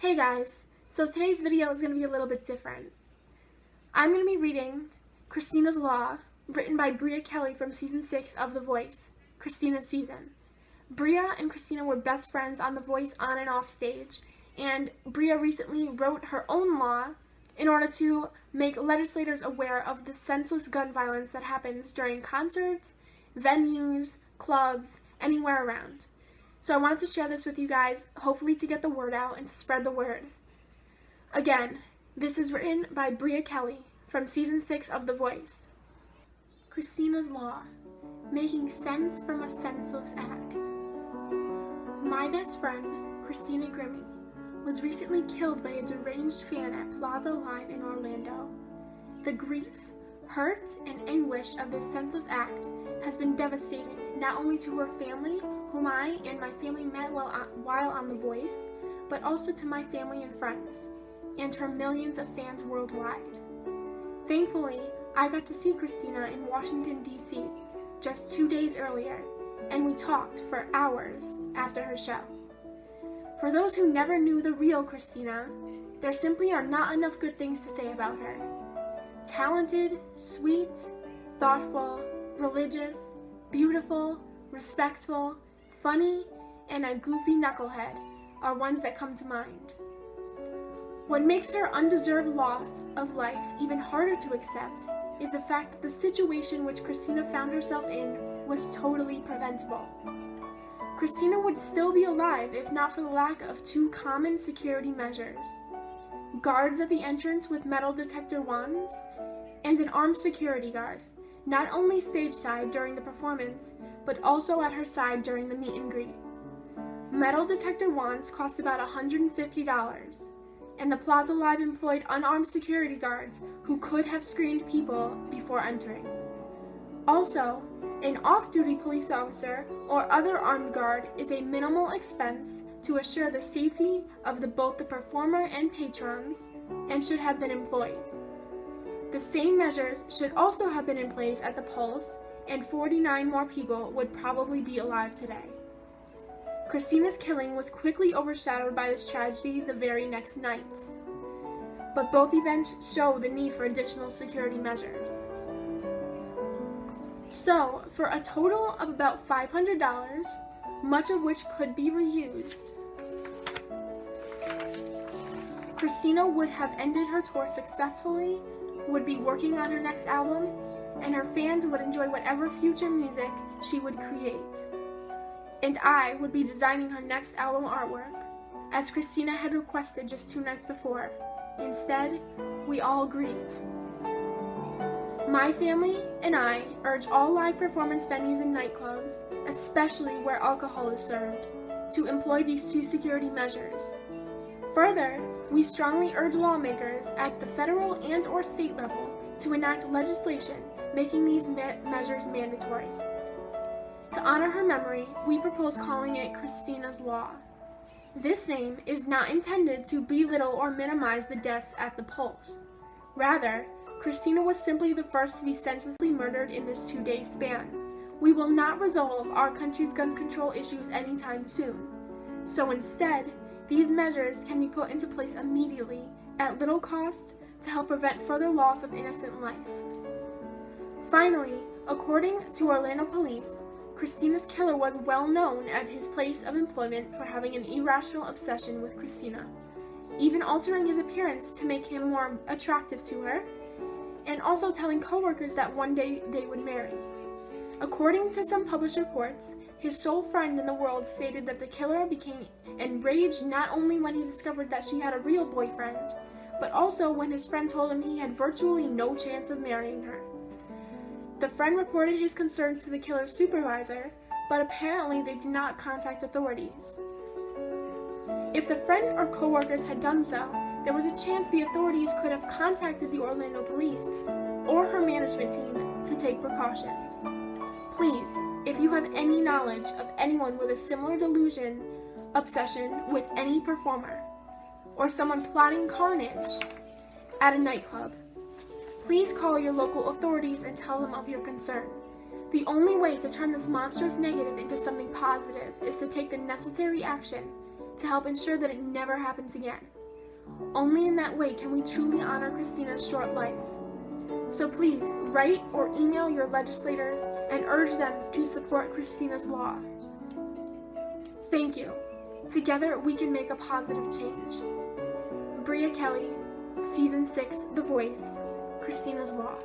Hey guys, so today's video is going to be a little bit different. I'm going to be reading Christina's Law, written by Bria Kelly from season 6 of The Voice, Christina's season. Bria and Christina were best friends on The Voice on and off stage, and Bria recently wrote her own law in order to make legislators aware of the senseless gun violence that happens during concerts, venues, clubs, anywhere around. So I wanted to share this with you guys, hopefully to get the word out and to spread the word. Again, this is written by Bria Kelly from season 6 of The Voice. Christina's Law, making sense from a senseless act. My best friend, Christina Grimmie, was recently killed by a deranged fan at Plaza Live in Orlando. The grief, hurt, and anguish of this senseless act has been devastating not only to her family, whom I and my family met while on The Voice, but also to my family and friends, and her millions of fans worldwide. Thankfully, I got to see Christina in Washington, D.C. just 2 days earlier, and we talked for hours after her show. For those who never knew the real Christina, there simply are not enough good things to say about her. Talented, sweet, thoughtful, religious, beautiful, respectful, funny, and a goofy knucklehead are ones that come to mind. What makes her undeserved loss of life even harder to accept is the fact that the situation which Christina found herself in was totally preventable. Christina would still be alive if not for the lack of two common security measures: guards at the entrance with metal detector wands, and an armed security guard, not only stage side during the performance, but also at her side during the meet and greet. Metal detector wands cost about $150, and the Plaza Live employed unarmed security guards who could have screened people before entering. Also, an off-duty police officer or other armed guard is a minimal expense to assure the safety of both the performer and patrons, and should have been employed. The same measures should also have been in place at the Pulse, and 49 more people would probably be alive today. Christina's killing was quickly overshadowed by this tragedy the very next night, but both events show the need for additional security measures. So, for a total of about $500, much of which could be reused, Christina would have ended her tour successfully, would be working on her next album, and her fans would enjoy whatever future music she would create. And I would be designing her next album artwork, as Christina had requested just 2 nights before. Instead, we all grieve. My family and I urge all live performance venues and nightclubs, especially where alcohol is served, to employ these two security measures. Further, we strongly urge lawmakers at the federal and/or state level to enact legislation making these measures mandatory. To honor her memory, we propose calling it Christina's Law. This name is not intended to belittle or minimize the deaths at the Pulse. Rather, Christina was simply the first to be senselessly murdered in this 2-day span. We will not resolve our country's gun control issues anytime soon. So instead, these measures can be put into place immediately, at little cost, to help prevent further loss of innocent life. Finally, according to Orlando police, Christina's killer was well known at his place of employment for having an irrational obsession with Christina, even altering his appearance to make him more attractive to her, and also telling coworkers that one day they would marry. According to some published reports, his sole friend in the world stated that the killer became enraged not only when he discovered that she had a real boyfriend, but also when his friend told him he had virtually no chance of marrying her. The friend reported his concerns to the killer's supervisor, but apparently they did not contact authorities. If the friend or coworkers had done so, there was a chance the authorities could have contacted the Orlando police or her management team to take precautions. Please, if you have any knowledge of anyone with a similar obsession with any performer, or someone plotting carnage at a nightclub, please call your local authorities and tell them of your concern. The only way to turn this monstrous negative into something positive is to take the necessary action to help ensure that it never happens again. Only in that way can we truly honor Christina's short life. So please write or email your legislators and urge them to support Christina's Law. Thank you. Together we can make a positive change. Bria Kelly, Season 6, The Voice, Christina's Law.